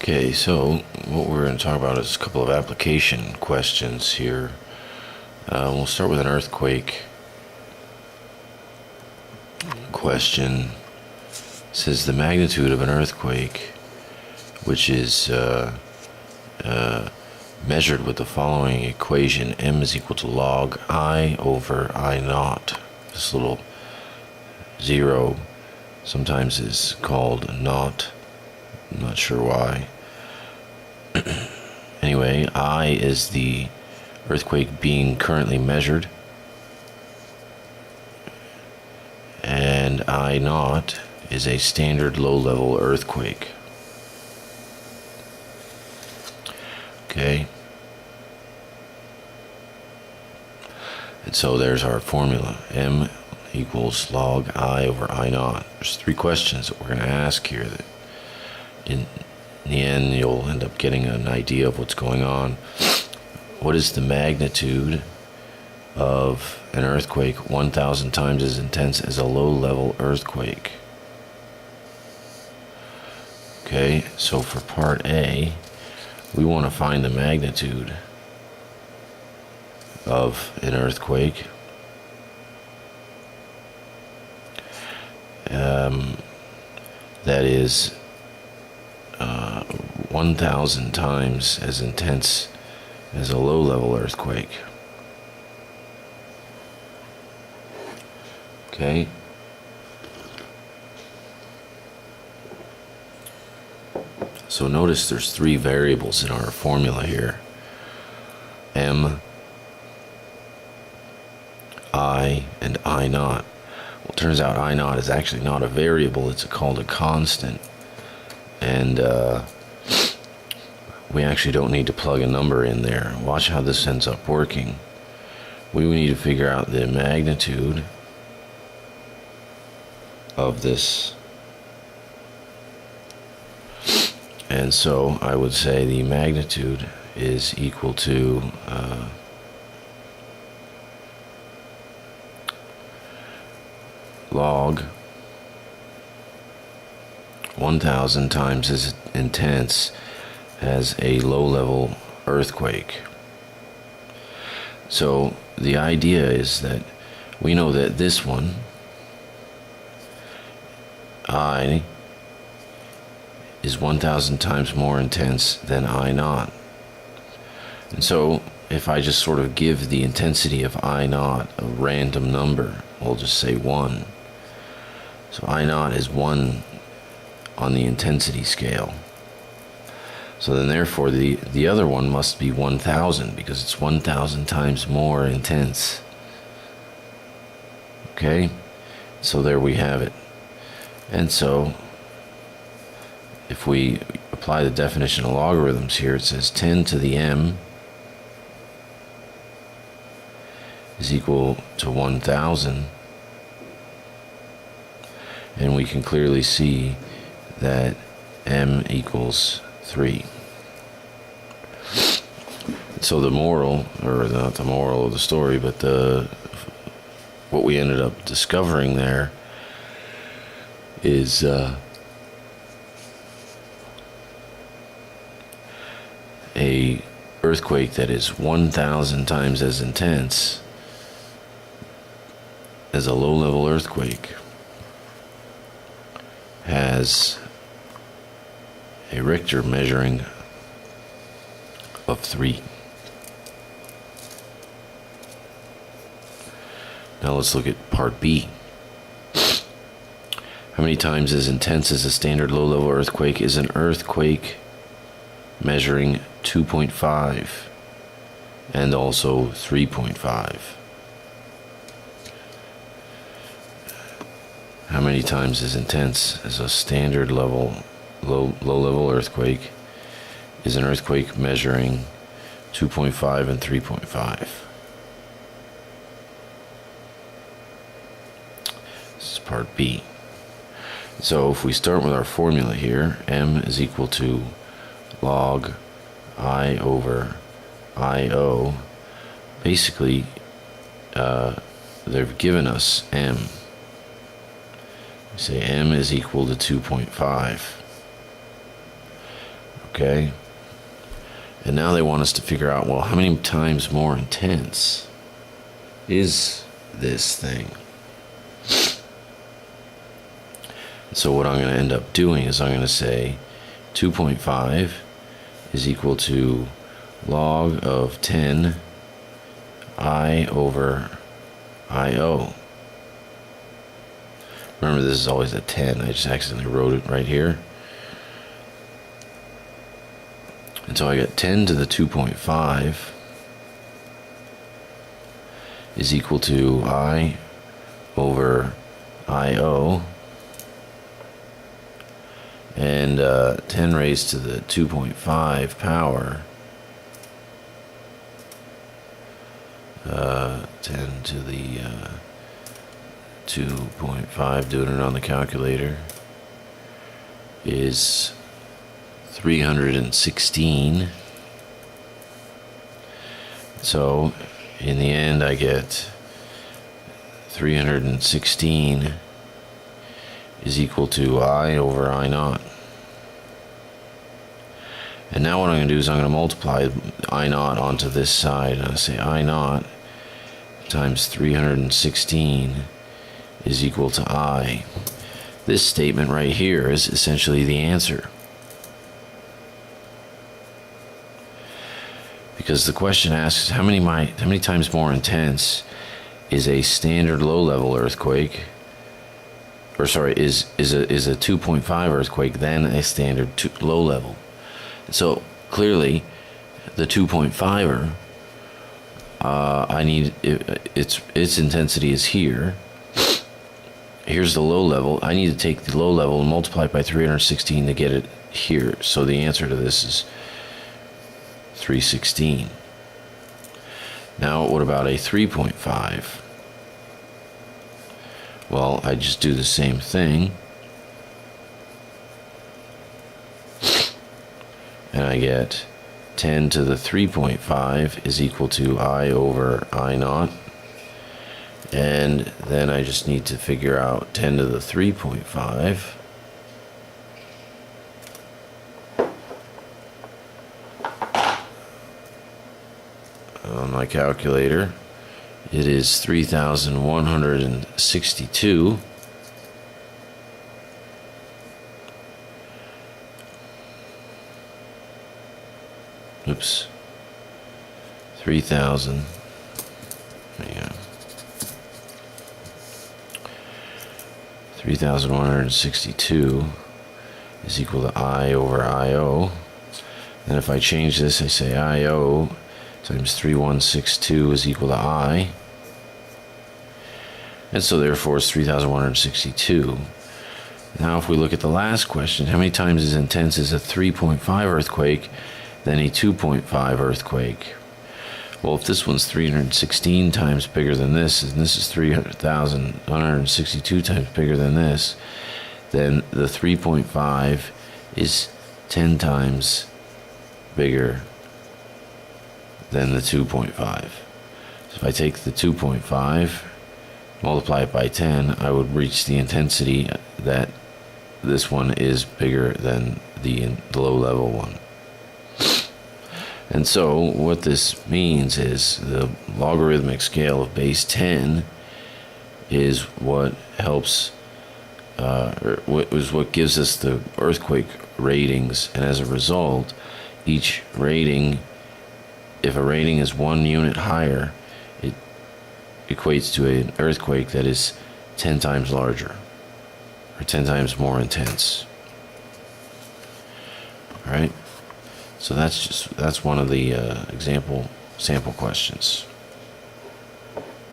Okay, so what we're going to talk about is a couple of application questions here. We'll start with an earthquake question. It says the magnitude of an earthquake, which is measured with the following equation: m is equal to log I over I naught. This little zero sometimes is called naught. I'm not sure why. Anyway, I is the earthquake being currently measured, and I naught is a standard low-level earthquake. Okay. And so there's our formula. M equals log I over I naught. There's three questions that we're going to ask here that in the end you'll end up getting an idea of what's going on. What is the magnitude of an earthquake 1,000 times as intense as a low-level earthquake? Okay, so for part A, we want to find the magnitude of an earthquake. That is 1,000 times as intense as a low-level earthquake. Okay. So notice there's three variables in our formula here: m, I, and I naught. Well, it turns out I naught is actually not a variable, it's called a constant. And we actually don't need to plug a number in there. Watch how this ends up working. We need to figure out the magnitude of this. And so I would say the magnitude is equal to log 1,000 times as intense as a low-level earthquake. So the idea is that we know that this one, I, is 1,000 times more intense than I naught. And so if I just sort of give the intensity of I naught a random number, we'll just say 1. So I naught is 1 on the intensity scale. So then therefore the other one must be 1,000, because it's 1,000 times more intense. Okay? So there we have it. And so if we apply the definition of logarithms here, it says 10 to the m is equal to 1,000. And we can clearly see that m equals 3. So the moral, or not the moral of the story, but what we ended up discovering there is a earthquake that is 1,000 times as intense as a low-level earthquake has a Richter measuring of 3. Now let's look at part B. How many times as intense as a standard low-level earthquake is an earthquake measuring 2.5 and also 3.5? How many times as intense as a standard low-level earthquake is an earthquake measuring 2.5 and 3.5? This is part B. So if we start with our formula here, m is equal to log I over IO. Basically, they've given us m. We say m is equal to 2.5. Okay? And now they want us to figure out, well, how many times more intense is this thing? So what I'm going to end up doing is I'm going to say 2.5 is equal to log of 10 I over IO. Remember, this is always a 10. I just accidentally wrote it right here. And so I got 10 to the 2.5 is equal to I over IO. And 10 raised to the 2.5 power, 10 to the 2.5, doing it on the calculator, is 316. So in the end I get 316 is equal to I over I naught. And now what I'm going to do is I'm going to multiply I naught onto this side, and I say I naught times 316 is equal to I. This statement right here is essentially the answer. Because the question asks how many times more intense is a standard low-level earthquake, or sorry, is a 2.5 earthquake than a standard low level. So clearly, the 2.5er, I need its intensity is here. Here's the low level. I need to take the low level and multiply it by 316 to get it here. So the answer to this is 316. Now, what about a 3.5? Well, I just do the same thing, and I get 10 to the 3.5 is equal to I over I naught, and then I just need to figure out 10 to the 3.5. On my calculator, it is 3,162. Oops. 3,000. Yeah. 3,162 is equal to I over IO. And if I change this, I say IO times 3162 is equal to I. And so therefore it's 3,162. Now if we look at the last question, how many times as intense is a 3.5 earthquake than a 2.5 earthquake? Well, if this one's 316 times bigger than this, and this is 3,162 times bigger than this, then the 3.5 is 10 times bigger than the 2.5. So if I take the 2.5, multiply it by 10, I would reach the intensity that this one is bigger than the low level one. And so what this means is the logarithmic scale of base 10 is what helps, what gives us the earthquake ratings, and as a result, each rating, if a rating is 1 unit higher, it equates to an earthquake that is 10 times larger, or 10 times more intense. All right? So that's one of the sample questions.